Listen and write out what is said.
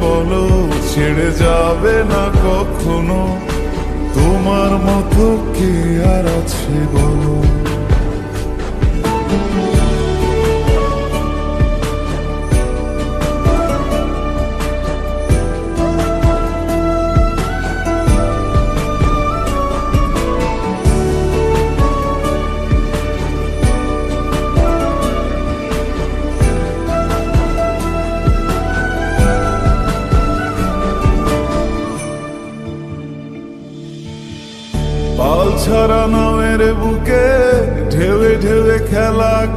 বলো, ছেড়ে যাবে না কখনো? তোমার মতো কে আর আছে বলো? পাল ছাড়া নামের বুকে ঢেউে ঢেউে খেলা